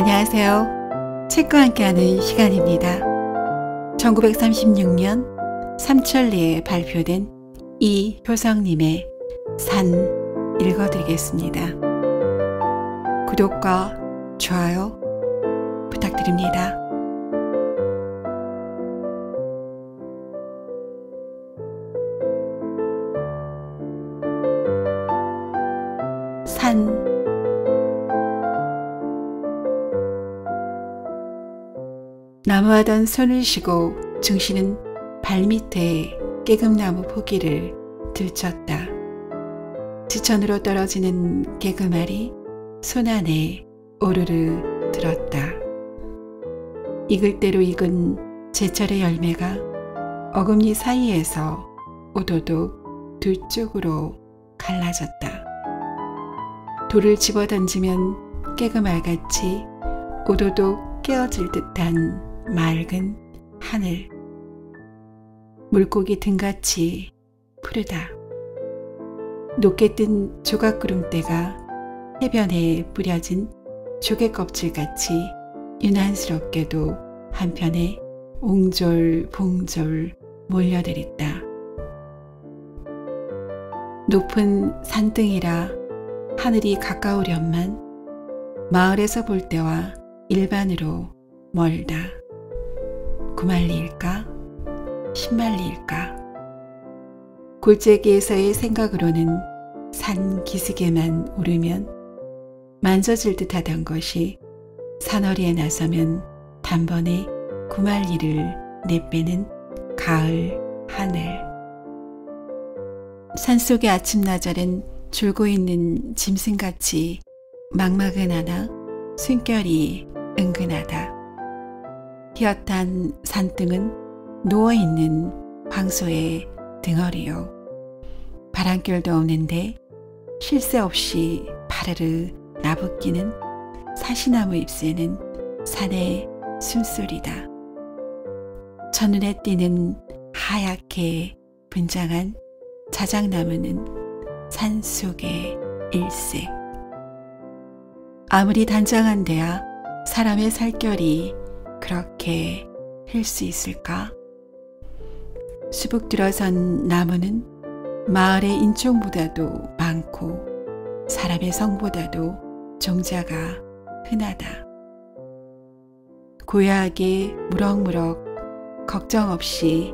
안녕하세요. 책과 함께하는 시간입니다. 1936년 삼천리에 발표된 이효성님의 산 읽어드리겠습니다. 구독과 좋아요 부탁드립니다. 산 나무하던 손을 쉬고 중신은 발밑에 깨금나무 포기를 들쳤다. 지천으로 떨어지는 깨금알이 손 안에 오르르 들었다. 익을 대로 익은 제철의 열매가 어금니 사이에서 오도독 두 쪽으로 갈라졌다. 돌을 집어 던지면 깨금알같이 오도독 깨어질 듯한 맑은 하늘, 물고기 등같이 푸르다. 높게 뜬 조각구름대가 해변에 뿌려진 조개껍질같이 유난스럽게도 한편에 옹졸봉졸 몰려들있다. 높은 산등이라 하늘이 가까우련만 마을에서 볼 때와 일반으로 멀다. 9만리일까? 10만리일까? 골짜기에서의 생각으로는 산 기슭에만 오르면 만져질 듯하던 것이 산허리에 나서면 단번에 9만리를 내빼는 가을 하늘. 산속의 아침나절엔 졸고 있는 짐승같이 막막은하나 숨결이 은근하다. 희엇한 산등은 누워있는 황소의 등허리요. 바람결도 없는데 쉴 새 없이 파르르 나부끼는 사시나무 잎새는 산의 숨소리다. 첫눈에 띄는 하얗게 분장한 자작나무는 산속의 일색. 아무리 단장한데야 사람의 살결이 그렇게 흘 수 있을까? 수북 들어선 나무는 마을의 인종보다도 많고 사람의 성보다도 종자가 흔하다. 고야하게 무럭무럭 걱정 없이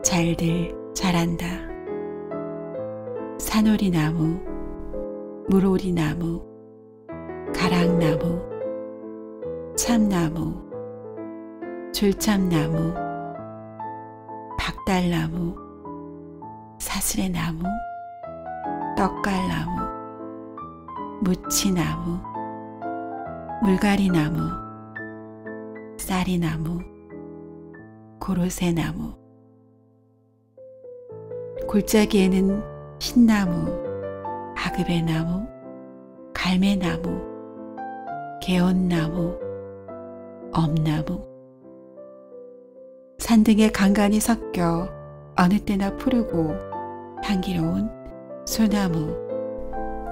잘들 자란다. 산오리나무, 물오리나무, 가랑나무, 참나무, 졸참나무, 박달나무, 사슬의나무, 떡갈나무, 무치나무, 물가리나무, 쌀이나무, 고로쇠나무. 골짜기에는 신나무, 하급의나무, 갈매나무, 개온나무, 엄나무. 산등에 간간히 섞여 어느 때나 푸르고 향기로운 소나무,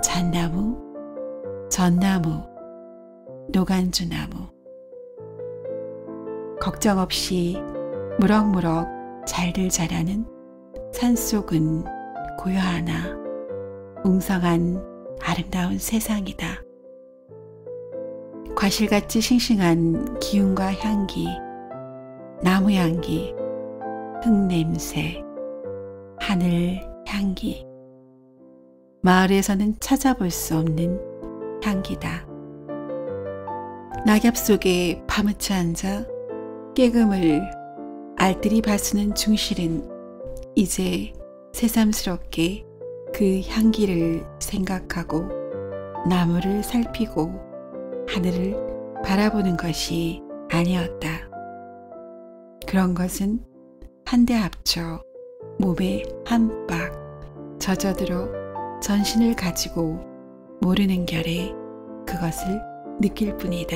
잣나무, 전나무, 노간주나무. 걱정 없이 무럭무럭 잘들 자라는 산속은 고요하나 웅성한 아름다운 세상이다. 과실같이 싱싱한 기운과 향기, 나무 향기, 흙냄새, 하늘 향기. 마을에서는 찾아볼 수 없는 향기다. 낙엽 속에 파묻혀 앉아 깨금을 알뜰히 바수는 중실은 이제 새삼스럽게 그 향기를 생각하고 나무를 살피고 하늘을 바라보는 것이 아니었다. 그런 것은 한데 합쳐 몸에 한 박 젖어들어 전신을 가지고 모르는 결에 그것을 느낄 뿐이다.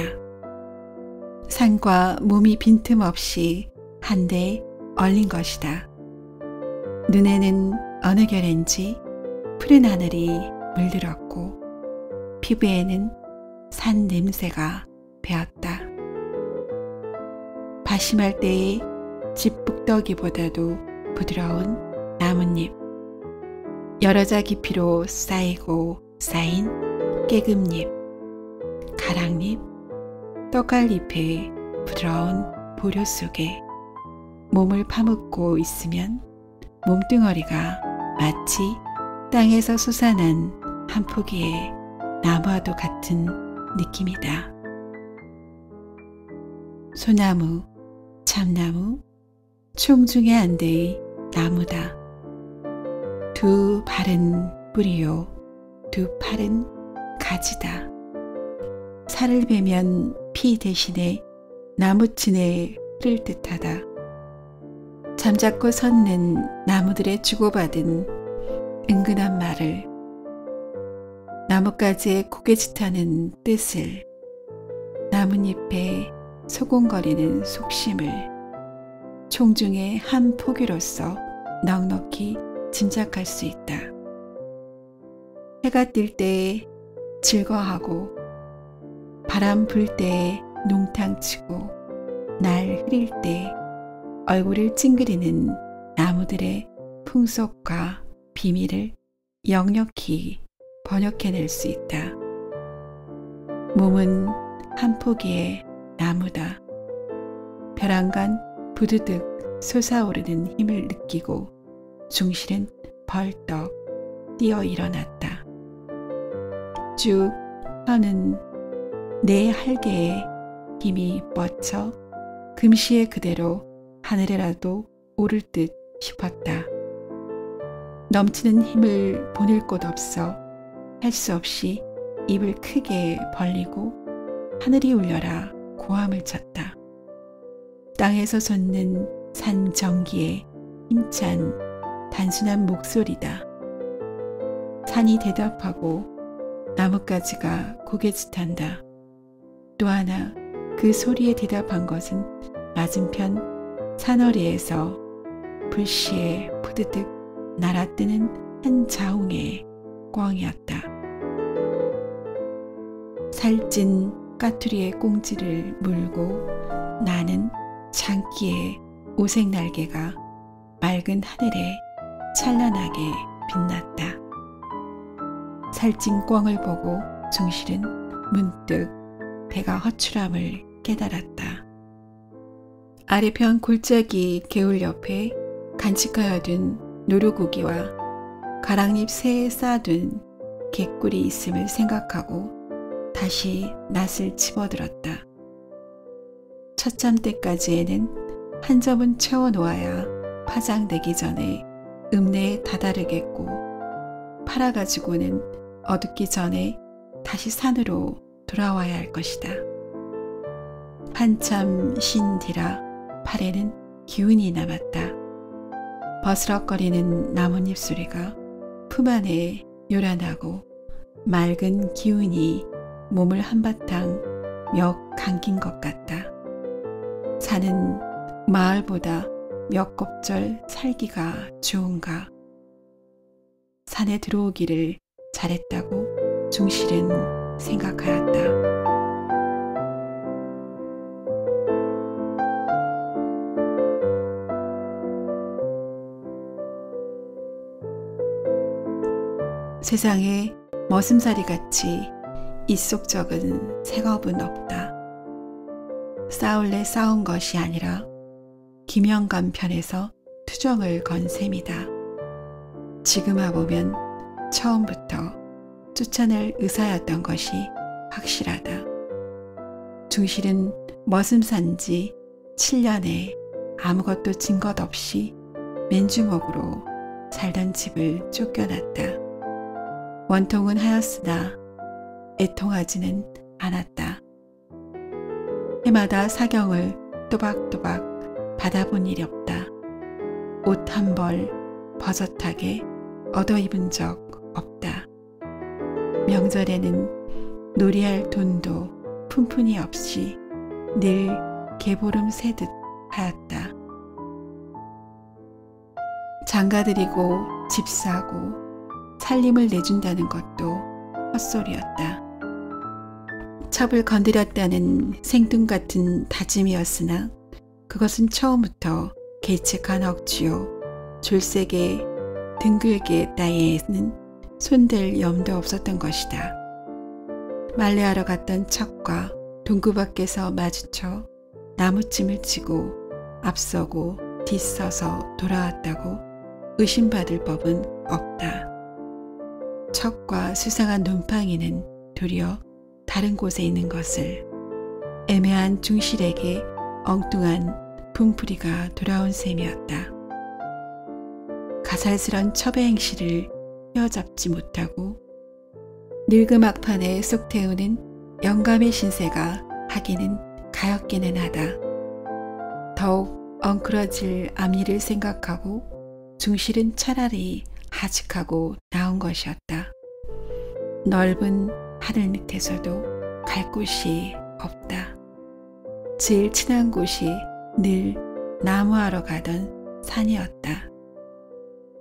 산과 몸이 빈틈없이 한데 얼린 것이다. 눈에는 어느 결인지 푸른 하늘이 물들었고 피부에는 산 냄새가 베었다. 바심할 때의 집북더기보다도 부드러운 나뭇잎, 여러 자 깊이로 쌓이고 쌓인 깨금잎, 가랑잎, 떡갈잎의 부드러운 보료 속에 몸을 파묻고 있으면 몸뚱어리가 마치 땅에서 솟아난 한 포기의 나무와도 같은 느낌이다. 소나무, 참나무, 총중의 안대의 나무다. 두 발은 뿌리요, 두 팔은 가지다. 살을 베면 피 대신에 나무친에 흐를 듯하다. 잠자코 섰는 나무들의 주고받은 은근한 말을, 나뭇가지에 고개짓하는 뜻을, 나뭇잎에 소곤거리는 속심을 총중의 한 포기로서 넉넉히 짐작할 수 있다. 해가 뜰 때에 즐거워하고 바람 불 때에 농탕치고 날 흐릴 때 얼굴을 찡그리는 나무들의 풍속과 비밀을 역력히 번역해낼 수 있다. 몸은 한 포기의 나무다. 벼랑간 부드득 솟아오르는 힘을 느끼고 중실은 벌떡 뛰어 일어났다. 쭉 펴는 내 할개에 힘이 뻗쳐 금시에 그대로 하늘에라도 오를 듯 싶었다. 넘치는 힘을 보낼 곳 없어 할 수 없이 입을 크게 벌리고 하늘이 울려라 고함을 쳤다. 땅에서 솟는 산정기의 힘찬 단순한 목소리다. 산이 대답하고 나뭇가지가 고개짓한다. 또 하나 그 소리에 대답한 것은 맞은편 산허리에서 불시에 푸드득 날아뜨는 한 자웅의 꿩이었다. 살찐 까투리의 꽁지를 물고 나는 장기의 오색 날개가 맑은 하늘에 찬란하게 빛났다. 살찐 꿩을 보고 중실은 문득 배가 허출함을 깨달았다. 아래편 골짜기 개울 옆에 간직하여 둔 노루고기와 가랑잎 새에 쌓아둔 개꿀이 있음을 생각하고 다시 낫을 집어들었다. 첫잠 때까지에는 한 점은 채워놓아야 파장되기 전에 읍내에 다다르겠고, 팔아가지고는 어둡기 전에 다시 산으로 돌아와야 할 것이다. 한참 쉰 뒤라 팔에는 기운이 남았다. 버스럭거리는 나뭇잎 소리가 품 안에 요란하고 맑은 기운이 몸을 한바탕 몇 감긴 것 같다. 산은 마을보다 몇 곱절 살기가 좋은가. 산에 들어오기를 잘했다고 중실은 생각하였다. 세상에 머슴살이같이 이속적은 색업은 없다. 싸울래 싸운 것이 아니라 김영감 편에서 투정을 건 셈이다. 지금 와보면 처음부터 쫓아낼 의사였던 것이 확실하다. 중실은 머슴산지 7년에 아무것도 진 것 없이 맨주먹으로 살던 집을 쫓겨났다. 원통은 하였으나 애통하지는 않았다. 해마다 사경을 또박또박 받아본 일이 없다. 옷 한 벌 버젓하게 얻어 입은 적 없다. 명절에는 놀이할 돈도 푼푼이 없이 늘 개보름 새듯 하였다. 장가들이고 집 사고 살림을 내준다는 것도 헛소리였다. 첩을 건드렸다는 생뚱같은 다짐이었으나 그것은 처음부터 계책한 억지요. 졸세게 등글게 따위에는 손댈 염도 없었던 것이다. 말레하러 갔던 척과 동구 밖에서 마주쳐 나무찜을 치고 앞서고 뒤서서 돌아왔다고 의심받을 법은 없다. 척과 수상한 눈팡이는 도리어 다른 곳에 있는 것을 애매한 중실에게 엉뚱한 분풀이가 돌아온 셈이었다. 가살스런 첩의 행실을 휘어잡지 못하고 늙은 막판에 쏙 태우는 영감의 신세가 하기는 가엾기는 하다. 더욱 엉클어질 앞일을 생각하고 중실은 차라리 하직하고 나온 것이었다. 넓은 하늘 밑에서도 갈 곳이 없다. 제일 친한 곳이 늘 나무하러 가던 산이었다.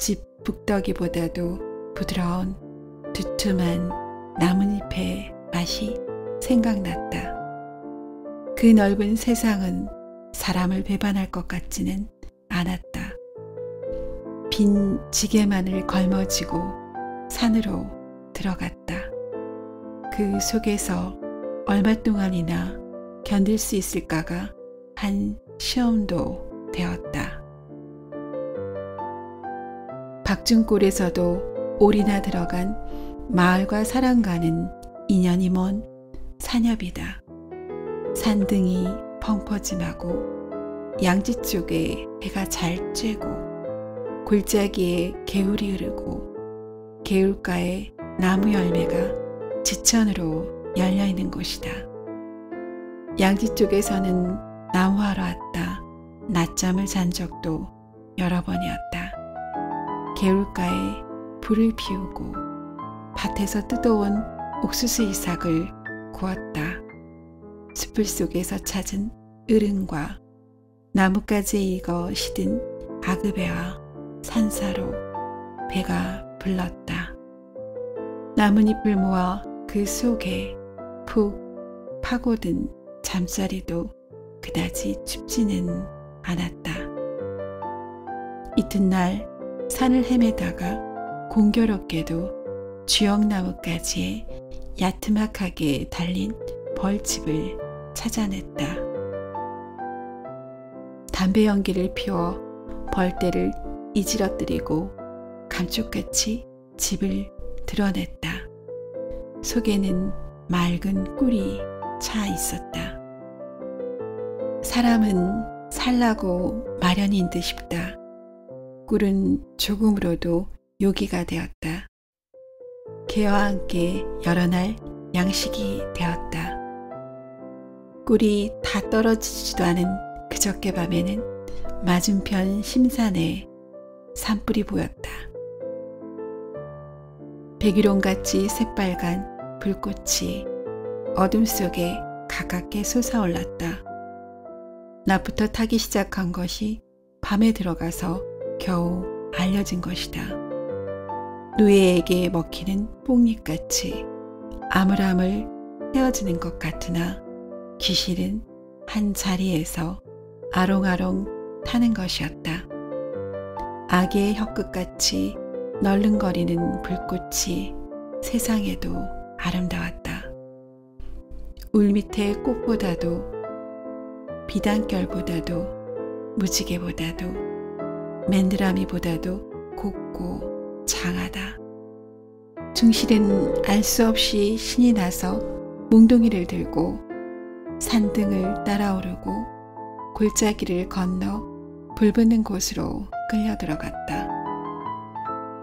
집 북더기보다도 부드러운 두툼한 나뭇잎의 맛이 생각났다. 그 넓은 세상은 사람을 배반할 것 같지는 않았다. 빈 지게만을 걸머쥐고 산으로 들어갔다. 그 속에서 얼마 동안이나 견딜 수 있을까가 한 시험도 되었다. 박중골에서도 올이나 들어간 마을과 사람과는 인연이 먼 산협이다. 산등이 펑퍼짐하고 양지 쪽에 해가 잘 쬐고 골짜기에 개울이 흐르고 개울가에 나무 열매가 지천으로 열려있는 곳이다. 양지 쪽에서는 나무하러 왔다 낮잠을 잔 적도 여러 번이었다. 개울가에 불을 피우고 밭에서 뜯어온 옥수수 이삭을 구웠다. 숲을 속에서 찾은 으른과 나뭇가지에 익어 시든 아그배와 산사로 배가 불렀다. 나뭇잎을 모아 그 속에 푹 파고든 잠자리도 그다지 춥지는 않았다. 이튿날 산을 헤매다가 공교롭게도 주영나무가지에 야트막하게 달린 벌집을 찾아냈다. 담배 연기를 피워 벌떼를 이지러뜨리고 감쪽같이 집을 드러냈다. 속에는 맑은 꿀이 차 있었다. 사람은 살라고 마련인 듯 싶다. 꿀은 조금으로도 요기가 되었다. 개와 함께 여러 날 양식이 되었다. 꿀이 다 떨어지지도 않은 그저께 밤에는 맞은편 심산에 산불이 보였다. 백일홍같이 새빨간 불꽃이 어둠 속에 가깝게 솟아올랐다. 낮부터 타기 시작한 것이 밤에 들어가서 겨우 알려진 것이다. 누에에게 먹히는 뽕잎같이 아물아물 헤어지는 것 같으나 귀실은 한 자리에서 아롱아롱 타는 것이었다. 아기의 혀끝같이 널른거리는 불꽃이 세상에도 아름다웠다. 울밑의 꽃보다도 비단결보다도 무지개보다도 맨드라미보다도 곱고 장하다. 중실은 알 수 없이 신이 나서 몽둥이를 들고 산등을 따라오르고 골짜기를 건너 불붙는 곳으로 끌려 들어갔다.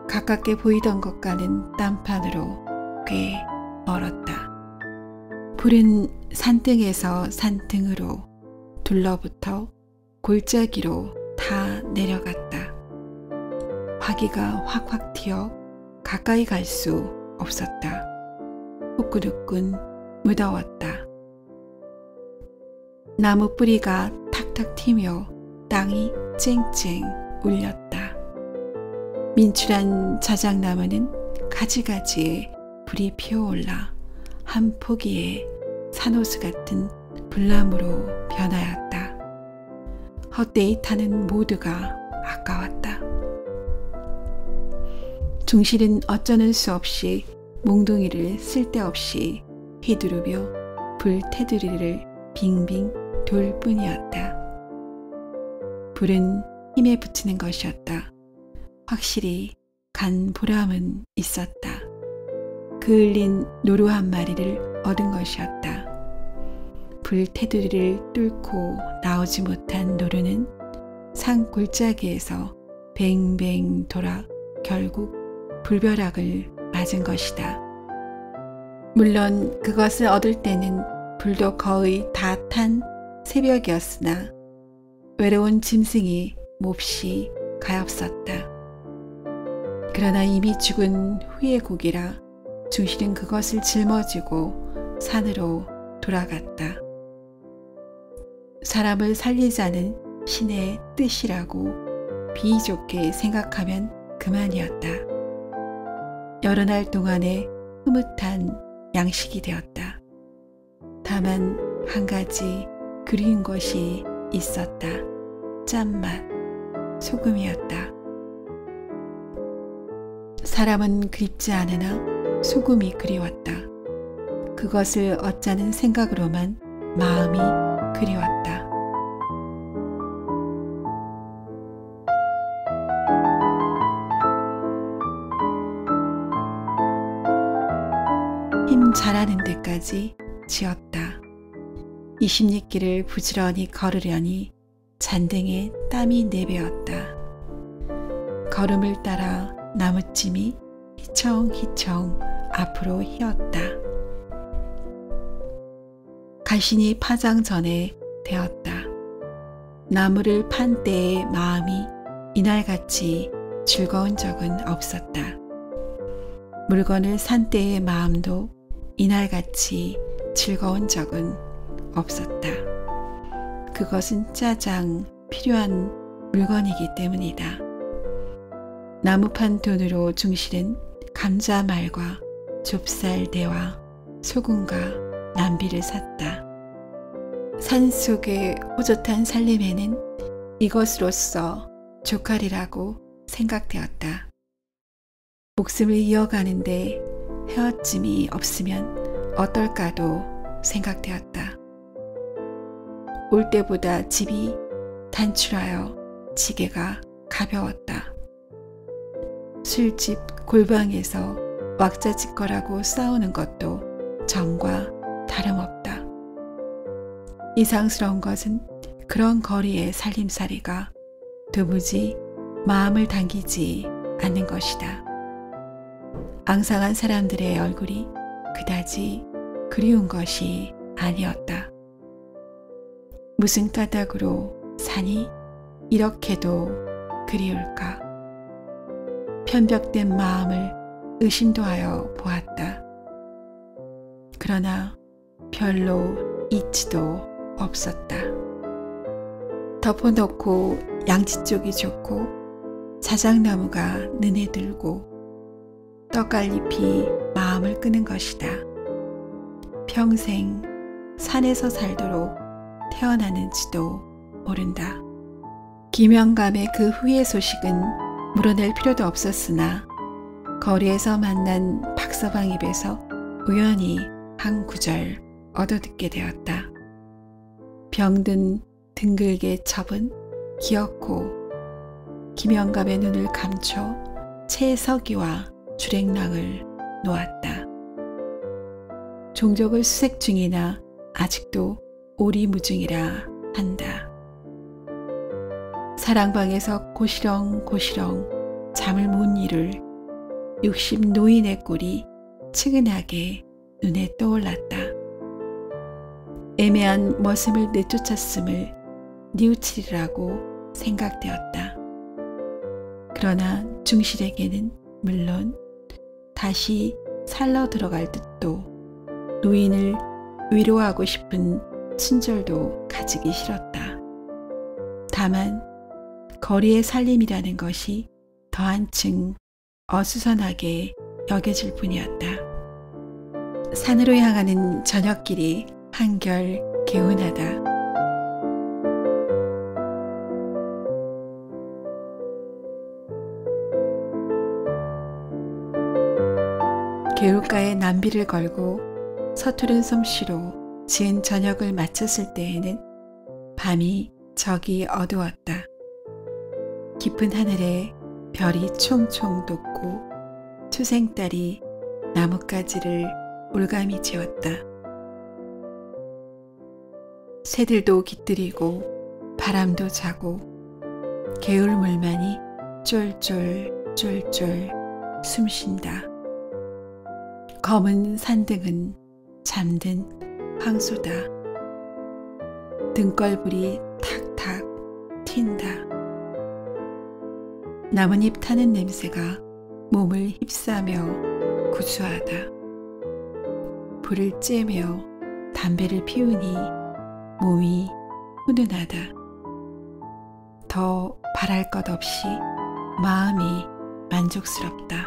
가깝게 보이던 것과는 딴판으로 꽤 멀었다. 불은 산등에서 산등으로 둘러붙어 골짜기로 다 내려갔다. 화기가 확확 튀어 가까이 갈 수 없었다. 후끈후끈 무더웠다. 나무 뿌리가 탁탁 튀며 땅이 쨍쨍 울렸다. 민출한 자작나무는 가지가지에 불이 피어올라 한 포기에 산호수 같은 불나무로 변하였다. 헛되이 타는 모두가 아까웠다. 중실은 어쩌는 수 없이 몽둥이를 쓸데없이 휘두르며 불 테두리를 빙빙 돌 뿐이었다. 불은 힘에 붙이는 것이었다. 확실히 간 보람은 있었다. 그을린 노루 한 마리를 얻은 것이었다. 불 테두리를 뚫고 나오지 못한 노루는 산 골짜기에서 뱅뱅 돌아 결국 불벼락을 맞은 것이다. 물론 그것을 얻을 때는 불도 거의 다 탄 새벽이었으나 외로운 짐승이 몹시 가엾었다. 그러나 이미 죽은 후의 고기라 중실은 그것을 짊어지고 산으로 돌아갔다. 사람을 살리자는 신의 뜻이라고 비좁게 생각하면 그만이었다. 여러 날 동안의 흐뭇한 양식이 되었다. 다만 한 가지 그리운 것이 있었다. 짠맛, 소금이었다. 사람은 그립지 않으나 소금이 그리웠다. 그것을 얻자는 생각으로만 마음이 그리웠다. 힘 잘하는 데까지 지었다. 20리길을 부지런히 걸으려니 잔등에 땀이 내배었다. 걸음을 따라 나무찜이 휘청휘청 앞으로 휘었다. 가신이 파장 전에 되었다. 나무를 판 때의 마음이 이날같이 즐거운 적은 없었다. 물건을 산 때의 마음도 이날같이 즐거운 적은 없었다. 그것은 짜장 필요한 물건이기 때문이다. 나무판 돈으로 중실은 감자말과 좁쌀대와 소금과 남비를 샀다. 산속의 호젓한 살림에는 이것으로서 조카리라고 생각되었다. 목숨을 이어가는데 헤어짐이 없으면 어떨까도 생각되었다. 올 때보다 집이 단출하여 지게가 가벼웠다. 술집 골방에서 왁자지껄하고 싸우는 것도 전과 다름없다. 이상스러운 것은 그런 거리의 살림살이가 도무지 마음을 당기지 않는 것이다. 앙상한 사람들의 얼굴이 그다지 그리운 것이 아니었다. 무슨 까닭으로 산이 이렇게도 그리울까? 편벽된 마음을 의심도 하여 보았다. 그러나 별로 이치도 없었다. 덮어놓고 양지 쪽이 좋고 자작나무가 눈에 들고 떡갈잎이 마음을 끄는 것이다. 평생 산에서 살도록 태어나는지도 모른다. 김영감의 그 후의 소식은 물어낼 필요도 없었으나 거리에서 만난 박서방 입에서 우연히 한 구절 얻어듣게 되었다. 병든 등글게 첩은 기어코 김영감의 눈을 감춰 채석이와 주랭랑을 놓았다. 종족을 수색 중이나 아직도 오리무중이라 한다. 사랑방에서 고시렁고시렁 잠을 못 이룰 60 노인의 꼴이 측은하게 눈에 떠올랐다. 애매한 머슴을 내쫓았음을 뉘우치리라고 생각되었다. 그러나 중실에게는 물론 다시 살러 들어갈 듯도 노인을 위로하고 싶은 친절도 가지기 싫었다. 다만 거리의 살림이라는 것이 더 한층 어수선하게 여겨질 뿐이었다. 산으로 향하는 저녁길이 한결 개운하다. 개울가에 남비를 걸고 서투른 솜씨로 지은 저녁을 마쳤을 때에는 밤이 저기 어두웠다. 깊은 하늘에 별이 총총 돋고 투생달이 나뭇가지를 올가미 지었다. 새들도 깃들이고 바람도 자고 개울물만이 쫄쫄 쫄쫄 숨쉰다. 검은 산등은 잠든 황소다. 등걸불이 탁탁 튄다. 나뭇잎 타는 냄새가 몸을 휩싸며 구수하다. 불을 쬐며 담배를 피우니 몸이 훈훈하다. 더 바랄 것 없이 마음이 만족스럽다.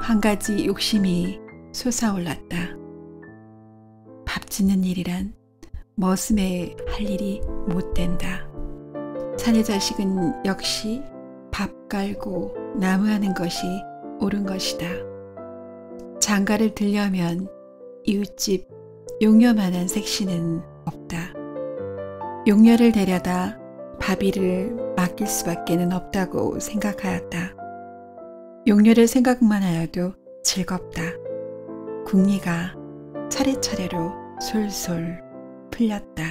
한 가지 욕심이 솟아올랐다. 밥 짓는 일이란 머슴에 할 일이 못 된다. 사내 자식은 역시 밥 깔고 나무하는 것이 옳은 것이다. 장가를 들려면 이웃집 용녀만한 색시는 없다. 용녀를 데려다 밥일을 맡길 수밖에는 없다고 생각하였다. 용녀를 생각만 하여도 즐겁다. 궁리가 차례차례로 솔솔 풀렸다.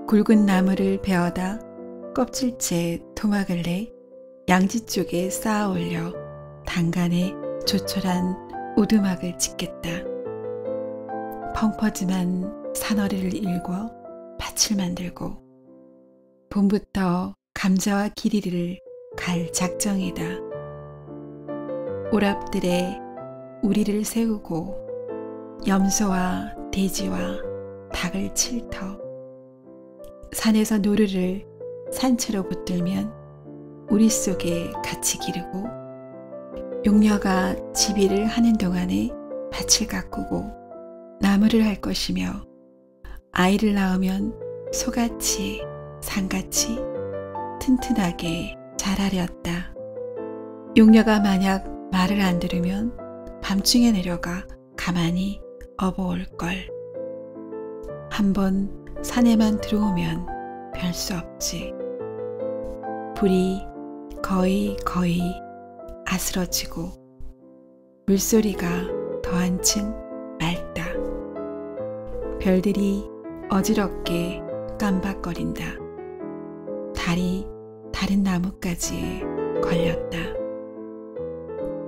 굵은 나무를 베어다 껍질째 토막을 내 양지 쪽에 쌓아 올려 단간에 조촐한 오두막을 짓겠다. 펑퍼짐한 산허리를 일궈 밭을 만들고 봄부터 감자와 기리를 갈 작정이다. 오랍들의 우리를 세우고 염소와 돼지와 닭을 칠터 산에서 노루를 산채로 붙들면 우리 속에 같이 기르고 용녀가 집일을 하는 동안에 밭을 가꾸고 나무를 할 것이며 아이를 낳으면 소같이 산같이 튼튼하게 자라렸다. 용녀가 만약 말을 안 들으면 밤중에 내려가 가만히 업어올걸. 한번 산에만 들어오면 별 수 없지. 불이 거의 아스러지고 물소리가 더 한층 맑다. 별들이 어지럽게 깜박거린다. 달이 다른 나뭇가지에 걸렸다.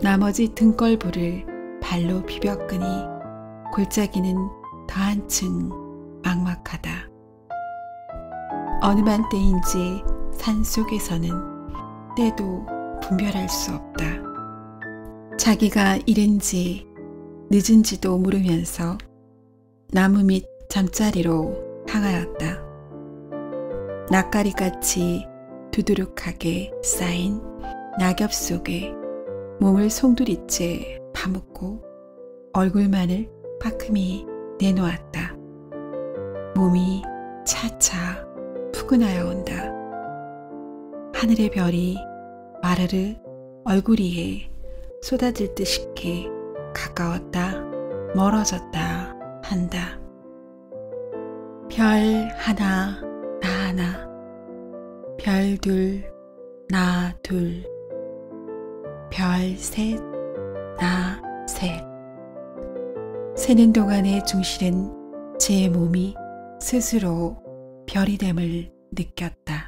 나머지 등걸불을 발로 비벼끄니 골짜기는 더 한층 막막하다. 어느 만때인지 산속에서는 때도 분별할 수 없다. 자기가 이른지 늦은지도 모르면서 나무 밑 잠자리로 향하였다. 낯가리같이 두두룩하게 쌓인 낙엽 속에 몸을 송두리째 파묻고 얼굴만을 빠끔히 내놓았다. 몸이 차차 푸근하여 온다. 하늘의 별이 와르르 얼굴 위에 쏟아질 듯이 가까웠다 멀어졌다 한다. 별 하나 나 하나, 별 둘 나 둘, 별 셋 나 셋. 새는 동안의 중실은 제 몸이 스스로 별이 됨을 느꼈다.